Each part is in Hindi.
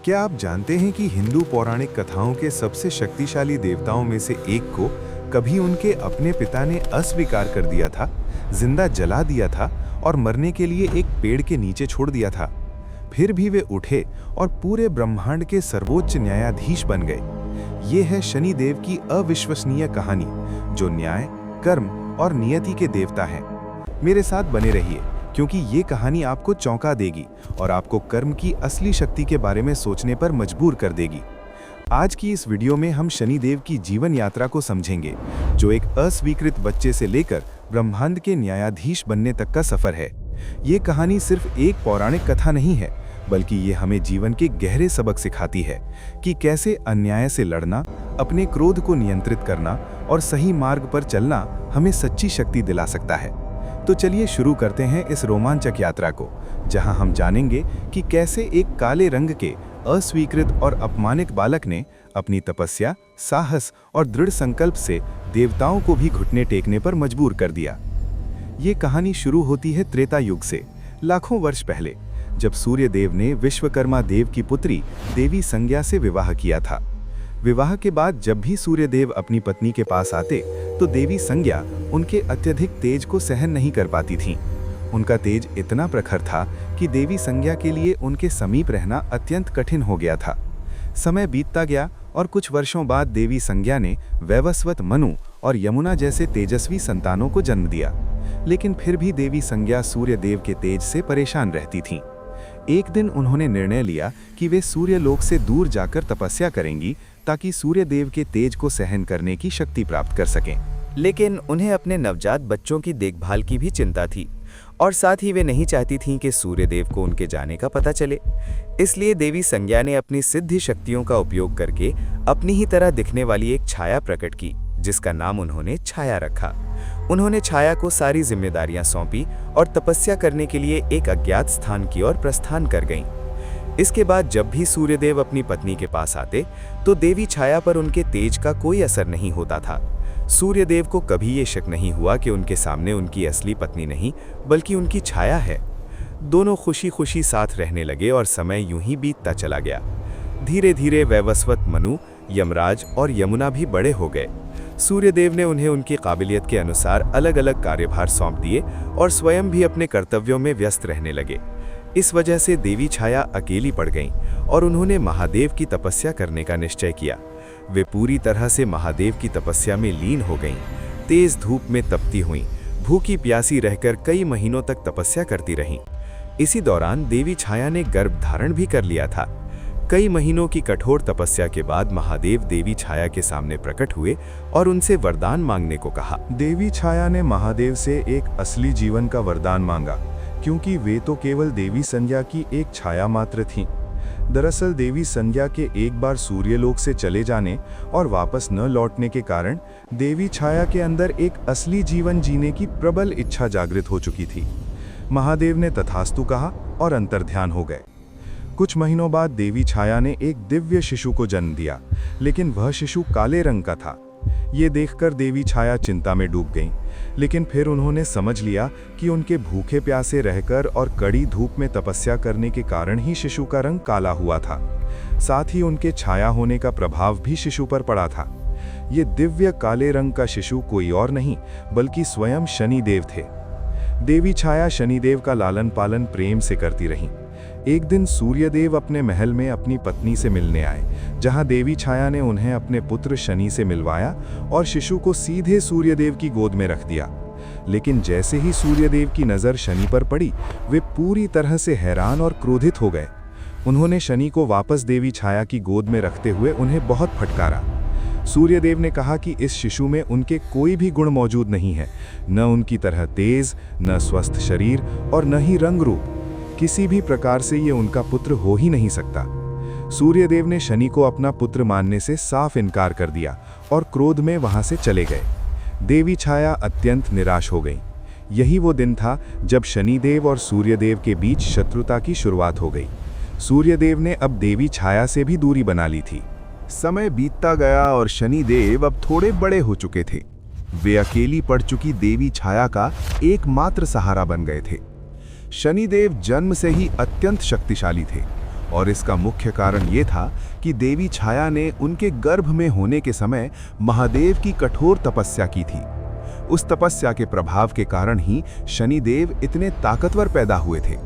क्या आप जानते हैं कि हिंदू पौराणिक कथाओं के सबसे शक्तिशाली देवताओं में से एक को कभी उनके अपने पिता ने अस्वीकार कर दिया था, जिंदा जला दिया था और मरने के लिए एक पेड़ के नीचे छोड़ दिया था। फिर भी वे उठे और पूरे ब्रह्मांड के सर्वोच्च न्यायाधीश बन गए। ये है शनिदेव की अविश्वसनीय कहानी, जो न्याय, कर्म और नियति के देवता हैं। मेरे साथ बने रहिए, क्योंकि ये कहानी आपको चौंका देगी और आपको कर्म की असली शक्ति के बारे में सोचने पर मजबूर कर देगी। आज की इस वीडियो में हम शनिदेव की जीवन यात्रा को समझेंगे, जो एक अस्वीकृत बच्चे से लेकर ब्रह्मांड के न्यायाधीश बनने तक का सफर है। ये कहानी सिर्फ एक पौराणिक कथा नहीं है, बल्कि ये हमें जीवन के गहरे सबक सिखाती है कि कैसे अन्याय से लड़ना, अपने क्रोध को नियंत्रित करना और सही मार्ग पर चलना हमें सच्ची शक्ति दिला सकता है। तो चलिए शुरू करते हैं इस रोमांचक यात्रा को, जहां हम जानेंगे कि कैसे एक काले रंग के अस्वीकृत और अपमानित बालक ने अपनी तपस्या, साहस और दृढ़ संकल्प से देवताओं को भी घुटने टेकने पर मजबूर कर दिया। ये कहानी शुरू होती है त्रेता युग से, लाखों वर्ष पहले, जब सूर्य देव ने विश्वकर्मा देव की पुत्री देवी संज्ञा से विवाह किया था। विवाह के बाद जब भी सूर्य देव अपनी पत्नी के पास आते, तो देवी संज्ञा उनके अत्यधिक तेज को सहन नहीं कर पाती थीं। उनका तेज इतना प्रखर था कि देवी संज्ञा के लिए उनके समीप रहना अत्यंत कठिन हो गया था। समय बीतता गया और कुछ वर्षों बाद देवी संज्ञा ने वैवस्वत मनु और यमुना जैसे तेजस्वी संतानों को जन्म दिया। लेकिन फिर भी देवी संज्ञा सूर्य देव के तेज से परेशान रहती थीं। एक दिन उन्होंने निर्णय लिया कि वे सूर्य लोक से दूर जाकर तपस्या करेंगी, ताकि सूर्य देव के तेज को सहन करने की शक्ति प्राप्त कर सकें। लेकिन उन्हें अपने नवजात बच्चों की देखभाल की भी चिंता थी, और साथ ही वे नहीं चाहती थीं कि सूर्य देव को उनके जाने का पता चले। इसलिए देवी संज्ञा ने अपनी सिद्धि शक्तियों का उपयोग करके अपनी ही तरह दिखने वाली एक छाया प्रकट की, जिसका नाम उन्होंने छाया रखा। उन्होंने छाया को सारी जिम्मेदारियां सौंपी और तपस्या करने के लिए एक अज्ञात स्थान की ओर प्रस्थान कर गईं। इसके बाद जब भी सूर्यदेव अपनी पत्नी के पास आते, तो देवी छाया पर उनके तेज का कोई असर नहीं होता था। सूर्यदेव को कभी ये शक नहीं हुआ कि उनके सामने उनकी असली पत्नी नहीं, बल्कि उनकी छाया है। दोनों खुशी खुशी साथ रहने लगे और समय यूं ही बीतता चला गया। धीरे धीरे वैवस्वत मनु, यमराज और यमुना भी बड़े हो गए। सूर्यदेव ने उन्हें उनकी काबिलियत के अनुसार अलग अलग कार्यभार सौंप दिए और स्वयं भी अपने कर्तव्यों में व्यस्त रहने लगे। इस वजह से देवी छाया अकेली पड़ गईं और उन्होंने महादेव की तपस्या करने का निश्चय किया। वे पूरी तरह से महादेव की तपस्या में लीन हो गईं, तेज धूप में तपती हुईं, भूखी प्यासी रहकर कई महीनों तक तपस्या करती रहीं। इसी दौरान देवी छाया ने गर्भ धारण भी कर लिया था। कई महीनों की कठोर तपस्या के बाद महादेव देवी छाया के सामने प्रकट हुए और उनसे वरदान मांगने को कहा। देवी छाया ने महादेव से एक असली जीवन का वरदान मांगा, क्योंकि वे तो केवल देवी संज्ञा की एक छाया मात्र थीं। दरअसल देवी संज्ञा के एक बार सूर्यलोक से चले जाने और वापस न लौटने के कारण देवी छाया के अंदर एक असली जीवन जीने की प्रबल इच्छा जागृत हो चुकी थी। महादेव ने तथास्तु कहा और अंतर्ध्यान हो गए। कुछ महीनों बाद देवी छाया ने एक दिव्य शिशु को जन्म दिया, लेकिन वह शिशु काले रंग का था। ये देखकर देवी छाया चिंता में डूब गईं, लेकिन फिर उन्होंने समझ लिया कि उनके भूखे प्यासे रहकर और कड़ी धूप में तपस्या करने के कारण ही शिशु का रंग काला हुआ था। साथ ही उनके छाया होने का प्रभाव भी शिशु पर पड़ा था। ये दिव्य काले रंग का शिशु कोई और नहीं, बल्कि स्वयं शनिदेव थे। देवी छाया शनिदेव का लालन पालन प्रेम से करती रहीं। एक दिन सूर्यदेव अपने महल में अपनी पत्नी से मिलने आए, जहां देवी छाया ने उन्हें अपने पुत्र शनि से मिलवाया और शिशु को सीधे सूर्यदेव की गोद में रख दिया। लेकिन जैसे ही सूर्यदेव की नज़र शनि पर पड़ी, वे पूरी तरह से हैरान और क्रोधित हो गए। उन्होंने शनि को वापस देवी छाया की गोद में रखते हुए उन्हें बहुत फटकारा। सूर्यदेव ने कहा कि इस शिशु में उनके कोई भी गुण मौजूद नहीं है, न उनकी तरह तेज, न स्वस्थ शरीर और न ही रंग रूप। किसी भी प्रकार से ये उनका पुत्र हो ही नहीं सकता। सूर्यदेव ने शनि को अपना पुत्र मानने से साफ इनकार कर दिया और क्रोध में वहां से चले गए। देवी छाया अत्यंत निराश हो गई। यही वो दिन था जब शनिदेव और सूर्यदेव के बीच शत्रुता की शुरुआत हो गई। सूर्यदेव ने अब देवी छाया से भी दूरी बना ली थी। समय बीतता गया और शनिदेव अब थोड़े बड़े हो चुके थे। वे अकेली पड़ चुकी देवी छाया का एकमात्र सहारा बन गए थे। शनिदेव जन्म से ही अत्यंत शक्तिशाली थे और इसका मुख्य कारण ये था कि देवी छाया ने उनके गर्भ में होने के समय महादेव की कठोर तपस्या की थी। उस तपस्या के प्रभाव के कारण ही शनिदेव इतने ताकतवर पैदा हुए थे।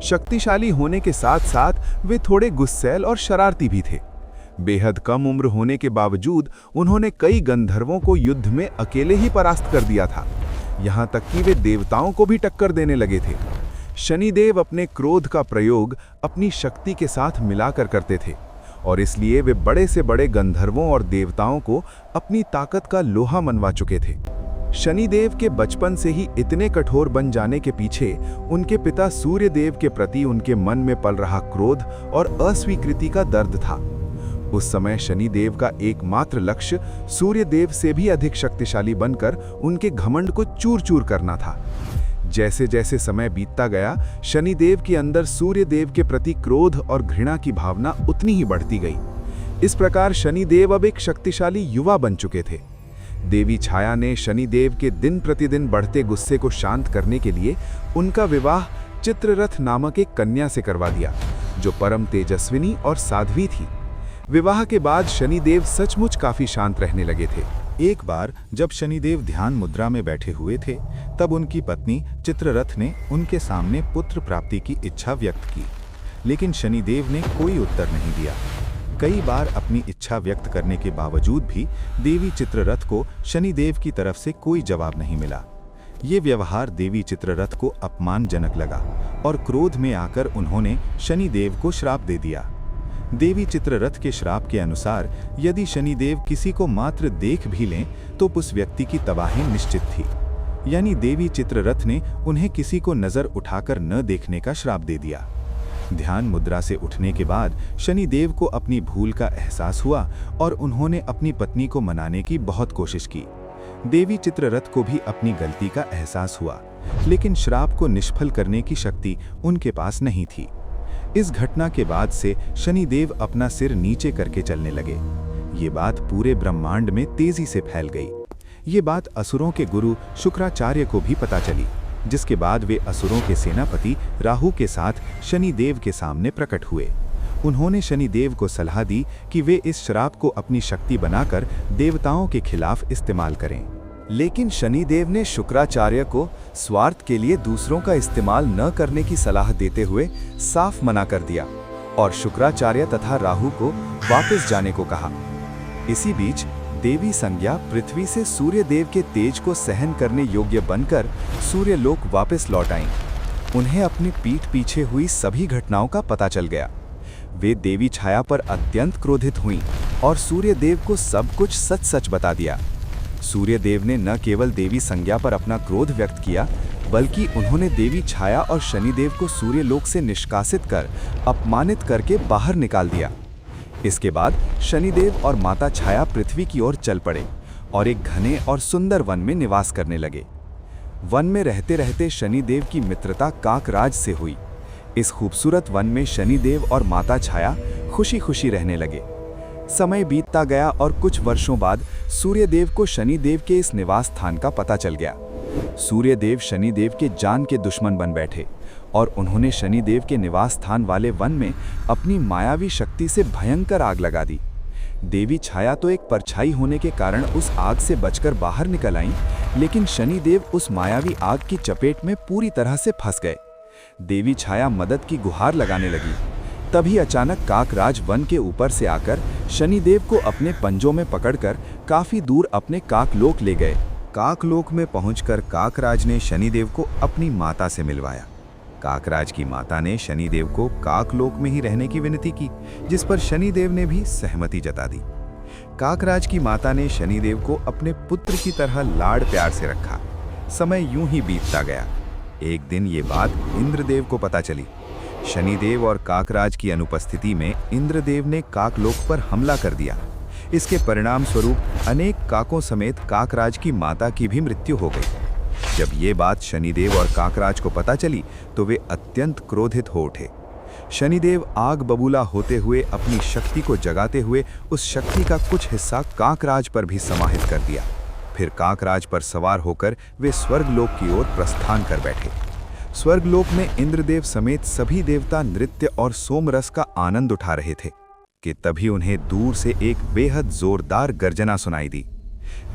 शक्तिशाली होने के साथ साथ वे थोड़े गुस्सैल और शरारती भी थे। बेहद कम उम्र होने के बावजूद उन्होंने कई गंधर्वों को युद्ध में अकेले ही परास्त कर दिया था। यहाँ तक कि वे देवताओं को भी टक्कर देने लगे थे। शनिदेव अपने क्रोध का प्रयोग अपनी शक्ति के साथ मिलाकर करते थे और इसलिए वे बड़े से बड़े गंधर्वों और देवताओं को अपनी ताकत का लोहा मनवा चुके थे। शनिदेव के बचपन से ही इतने कठोर बन जाने के पीछे उनके पिता सूर्यदेव के प्रति उनके मन में पल रहा क्रोध और अस्वीकृति का दर्द था। उस समय शनिदेव का एकमात्र लक्ष्य सूर्यदेव से भी अधिक शक्तिशाली बनकर उनके घमंड को चूर-चूर करना था। जैसे जैसे समय बीतता गया, शनिदेव के अंदर सूर्यदेव के प्रति क्रोध और घृणा की भावना उतनी ही बढ़ती गई। इस प्रकार शनिदेव अब एक शक्तिशाली युवा बन चुके थे। देवी छाया ने शनिदेव के दिन प्रतिदिन बढ़ते गुस्से को शांत करने के लिए उनका विवाह चित्ररथ नामक एक कन्या से करवा दिया, जो परम तेजस्विनी और साध्वी थी। विवाह के बाद शनिदेव सचमुच काफी शांत रहने लगे थे। एक बार जब शनिदेव ध्यान मुद्रा में बैठे हुए थे, तब उनकी पत्नी चित्ररथ ने उनके सामने पुत्र प्राप्ति की इच्छा व्यक्त की, लेकिन शनिदेव ने कोई उत्तर नहीं दिया। कई बार अपनी इच्छा व्यक्त करने के बावजूद भी देवी चित्ररथ को शनिदेव की तरफ से कोई जवाब नहीं मिला। ये व्यवहार देवी चित्ररथ को अपमानजनक लगा और क्रोध में आकर उन्होंने शनिदेव को श्राप दे दिया। देवी चित्ररथ के श्राप के अनुसार यदि शनिदेव किसी को मात्र देख भी लें तो उस व्यक्ति की तबाही निश्चित थी। यानी देवी चित्ररथ ने उन्हें किसी को नजर उठाकर न देखने का श्राप दे दिया। ध्यान मुद्रा से उठने के बाद शनिदेव को अपनी भूल का एहसास हुआ और उन्होंने अपनी पत्नी को मनाने की बहुत कोशिश की। देवी चित्ररथ को भी अपनी गलती का एहसास हुआ, लेकिन श्राप को निष्फल करने की शक्ति उनके पास नहीं थी। इस घटना के बाद से शनिदेव अपना सिर नीचे करके चलने लगे। ये बात पूरे ब्रह्मांड में तेजी से फैल गई। ये बात असुरों के गुरु शुक्राचार्य को भी पता चली, जिसके बाद वे असुरों के सेनापति राहु के साथ शनिदेव के सामने प्रकट हुए। उन्होंने शनिदेव को सलाह दी कि वे इस श्राप को अपनी शक्ति बनाकर देवताओं के खिलाफ इस्तेमाल करें। लेकिन शनिदेव ने शुक्राचार्य को स्वार्थ के लिए दूसरों का इस्तेमाल न करने की सलाह देते हुए साफ मना कर दिया और शुक्राचार्य तथा राहु को वापस जाने को कहा। इसी बीच देवी संज्ञा पृथ्वी से सूर्यदेव के तेज को सहन करने योग्य बनकर सूर्यलोक वापस लौट आईं। उन्हें अपनी पीठ पीछे हुई सभी घटनाओं का पता चल गया। वे देवी छाया पर अत्यंत क्रोधित हुईं और सूर्यदेव को सब कुछ सच सच बता दिया। सूर्यदेव ने न केवल देवी संज्ञा पर अपना क्रोध व्यक्त किया, बल्कि उन्होंने देवी छाया और शनिदेव को सूर्यलोक से निष्कासित कर अपमानित करके बाहर निकाल दिया। इसके बाद शनिदेव और माता छाया पृथ्वी की ओर चल पड़े और एक घने और सुंदर वन में निवास करने लगे। वन में रहते रहते शनिदेव की मित्रता काकराज से हुई। इस खूबसूरत वन में शनिदेव और माता छाया खुशी खुशी रहने लगे। समय बीतता गया और कुछ वर्षों बाद सूर्यदेव को शनिदेव के इस निवास स्थान का पता चल गया। सूर्यदेव शनिदेव के जान के दुश्मन बन बैठे और उन्होंने शनिदेव के निवास स्थान वाले वन में अपनी मायावी शक्ति से भयंकर आग लगा दी। देवी छाया तो एक परछाई होने के कारण उस आग से बचकर बाहर निकल आईं, लेकिन शनिदेव उस मायावी आग की चपेट में पूरी तरह से फंस गए। देवी छाया मदद की गुहार लगाने लगी। तभी अचानक काकराज वन के ऊपर से आकर शनिदेव को अपने पंजों में पकड़कर काफी दूर अपने काकलोक ले गए। काकलोक में पहुंचकर काकराज ने शनिदेव को अपनी माता से मिलवाया। काकराज की माता ने शनिदेव को काकलोक में ही रहने की विनती की, जिस पर शनिदेव ने भी सहमति जता दी। काकराज की माता ने शनिदेव को अपने पुत्र की तरह लाड़ प्यार से रखा। समय यूं ही बीतता गया। एक दिन ये बात इंद्रदेव को पता चली। शनिदेव और काकराज की अनुपस्थिति में इंद्रदेव ने काकलोक पर हमला कर दिया। इसके परिणाम स्वरूप अनेक काकों समेत काकराज की माता की भी मृत्यु हो गई। जब ये बात शनिदेव और काकराज को पता चली तो वे अत्यंत क्रोधित हो उठे। शनिदेव आग बबूला होते हुए अपनी शक्ति को जगाते हुए उस शक्ति का कुछ हिस्सा काकराज पर भी समाहित कर दिया। फिर काकराज पर सवार होकर वे स्वर्गलोक की ओर प्रस्थान कर बैठे। स्वर्गलोक में इंद्रदेव समेत सभी देवता नृत्य और सोमरस का आनंद उठा रहे थे कि तभी उन्हें दूर से एक बेहद जोरदार गर्जना सुनाई दी।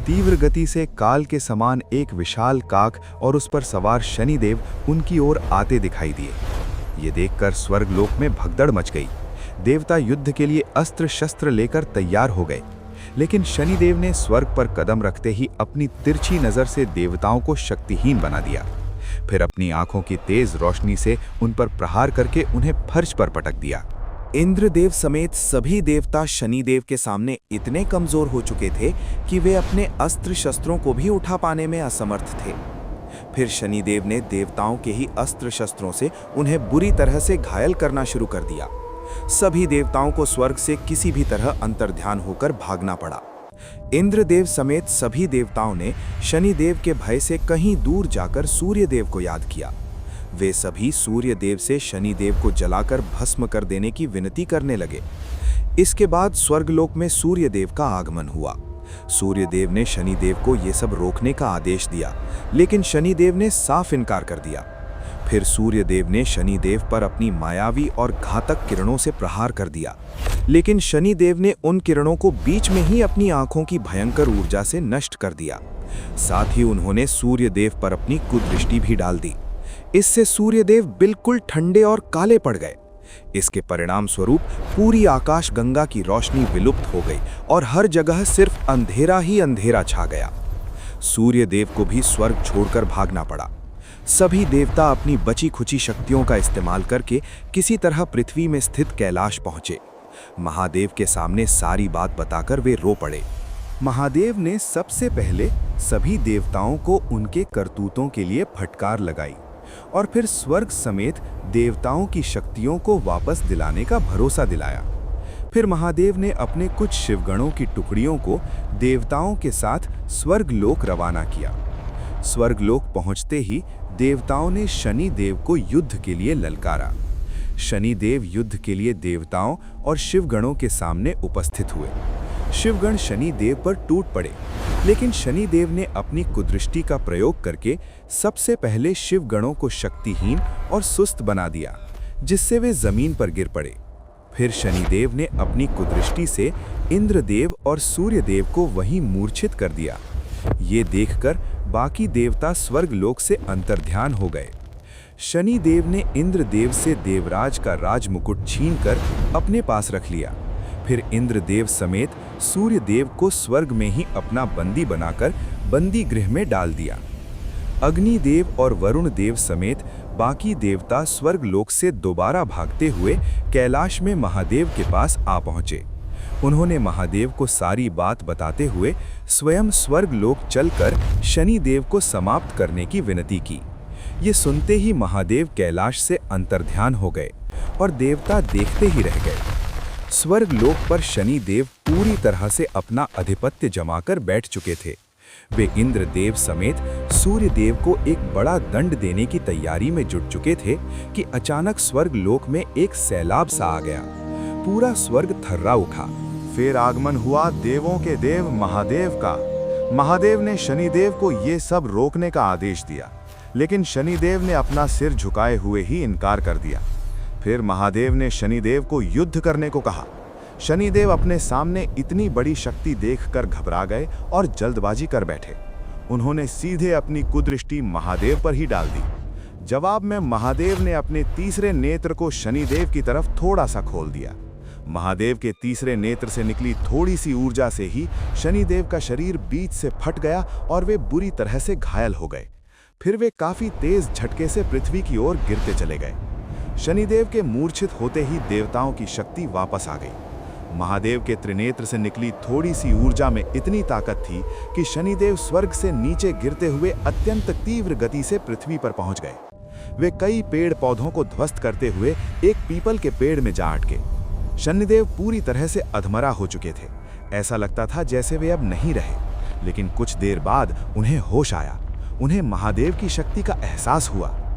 तीव्र गति से काल के समान एक विशाल काक और उस पर सवार शनिदेव उनकी ओर आते दिखाई दिए। ये देखकर स्वर्गलोक में भगदड़ मच गई। देवता युद्ध के लिए अस्त्र शस्त्र लेकर तैयार हो गए, लेकिन शनिदेव ने स्वर्ग पर कदम रखते ही अपनी तिरछी नजर से देवताओं को शक्तिहीन बना दिया। फिर अपनी आंखों की तेज रोशनी से उन पर प्रहार करके उन्हें फर्श पर पटक दिया। इंद्रदेव समेत सभी देवता शनिदेव के सामने इतने कमजोर हो चुके थे कि वे अपने अस्त्र शस्त्रों को भी उठा पाने में असमर्थ थे। फिर शनिदेव ने देवताओं के ही अस्त्र शस्त्रों से उन्हें बुरी तरह से घायल करना शुरू कर दिया। सभी देवताओं को स्वर्ग से किसी भी तरह अंतर्ध्यान होकर भागना पड़ा। इंद्रदेव समेत सभी देवताओं ने शनिदेव के भय से कहीं दूर जाकर सूर्यदेव को याद किया। वे सभी सूर्यदेव से शनिदेव को जलाकर भस्म कर देने की विनती करने लगे। इसके बाद स्वर्गलोक में सूर्यदेव का आगमन हुआ। सूर्यदेव ने शनिदेव को ये सब रोकने का आदेश दिया, लेकिन शनिदेव ने साफ इनकार कर दिया। फिर सूर्यदेव ने शनिदेव पर अपनी मायावी और घातक किरणों से प्रहार कर दिया, लेकिन शनिदेव ने उन किरणों को बीच में ही अपनी आंखों की भयंकर ऊर्जा से नष्ट कर दिया। साथ ही उन्होंने सूर्यदेव पर अपनी कुदृष्टि भी डाल दी। इससे सूर्यदेव बिल्कुल ठंडे और काले पड़ गए। इसके परिणाम स्वरूप पूरी आकाशगंगा की रोशनी विलुप्त हो गई और हर जगह सिर्फ अंधेरा ही अंधेरा छा गया। सूर्यदेव को भी स्वर्ग छोड़कर भागना पड़ा। सभी देवता अपनी बची खुची शक्तियों का इस्तेमाल करके किसी तरह पृथ्वी में स्थित कैलाश पहुंचे। महादेव के सामने सारी बात बताकर वे रो पड़े। महादेव ने सबसे पहले सभी देवताओं को उनके करतूतों के लिए फटकार लगाई और फिर स्वर्ग समेत देवताओं की शक्तियों को वापस दिलाने का भरोसा दिलाया। फिर महादेव ने अपने कुछ शिवगणों की टुकड़ियों को देवताओं के साथ स्वर्गलोक रवाना किया। स्वर्गलोक पहुंचते ही देवताओं ने शनिदेव को युद्ध के लिए ललकारा। शनिदेव युद्ध के लिए देवताओं और शिवगणों के सामने उपस्थित हुए। शिवगण शनिदेव पर टूट पड़े, लेकिन शनिदेव ने अपनी कुदृष्टि का प्रयोग करके सबसे पहले शिवगणों को शक्तिहीन और सुस्त बना दिया, जिससे वे जमीन पर गिर पड़े। फिर शनिदेव ने अपनी कुदृष्टि से इंद्रदेव और सूर्यदेव को वहीं मूर्छित कर दिया। ये देखकर बाकी देवता स्वर्गलोक से अंतर्ध्यान हो गए। शनिदेव ने इंद्रदेव से देवराज का राजमुकुट छीनकर अपने पास रख लिया। फिर इंद्रदेव समेत सूर्यदेव को स्वर्ग में ही अपना बंदी बनाकर बंदी गृह में डाल दिया। अग्निदेव और वरुण देव समेत बाकी देवता स्वर्गलोक से दोबारा भागते हुए कैलाश में महादेव के पास आ पहुंचे। उन्होंने महादेव को सारी बात बताते हुए स्वयं स्वर्गलोक चलकर शनिदेव को समाप्त करने की विनती की। ये सुनते ही महादेव कैलाश से अंतर्ध्यान हो गए और देवता देखते ही रह गए। स्वर्गलोक पर शनिदेव पूरी तरह से अपना आधिपत्य जमाकर बैठ चुके थे। वे इंद्रदेव समेत सूर्यदेव को एक बड़ा दंड देने की तैयारी में जुट चुके थे कि अचानक स्वर्गलोक में एक सैलाब सा आ गया। पूरा स्वर्ग थर्रा उठा। फिर आगमन हुआ देवों के देव महादेव का। महादेव ने शनिदेव को ये सब रोकने का आदेश दिया, लेकिन शनिदेव ने अपना सिर झुकाए हुए ही इनकार कर दिया। फिर महादेव ने शनिदेव को युद्ध करने को कहा। शनिदेव अपने सामने इतनी बड़ी शक्ति देखकर घबरा गए और जल्दबाजी कर बैठे। उन्होंने सीधे अपनी कुदृष्टि महादेव पर ही डाल दी। जवाब में महादेव ने अपने तीसरे नेत्र को शनिदेव की तरफ थोड़ा सा खोल दिया। महादेव के तीसरे नेत्र से निकली थोड़ी सी ऊर्जा से ही शनिदेव का शरीर बीच से फट गया और वे बुरी तरह से घायल हो गए। फिर वे काफी तेज झटके से पृथ्वी की ओर गिरते चले गए। शनिदेव के मूर्छित होते ही देवताओं की शक्ति वापस आ गई। महादेव के त्रिनेत्र से निकली थोड़ी सी ऊर्जा में इतनी ताकत थी कि शनिदेव स्वर्ग से नीचे गिरते हुए अत्यंत तीव्र गति से पृथ्वी पर पहुंच गए। वे कई पेड़ पौधों को ध्वस्त करते हुए एक पीपल के पेड़ में जा अटके। शनिदेव पूरी तरह से अधमरा हो चुके थे। ऐसा लगता था जैसे वे अब नहीं रहे। लेकिन कुछ देर बाद उन्हें होश आया। उन्हें महादेव की शक्ति का एहसास हुआ।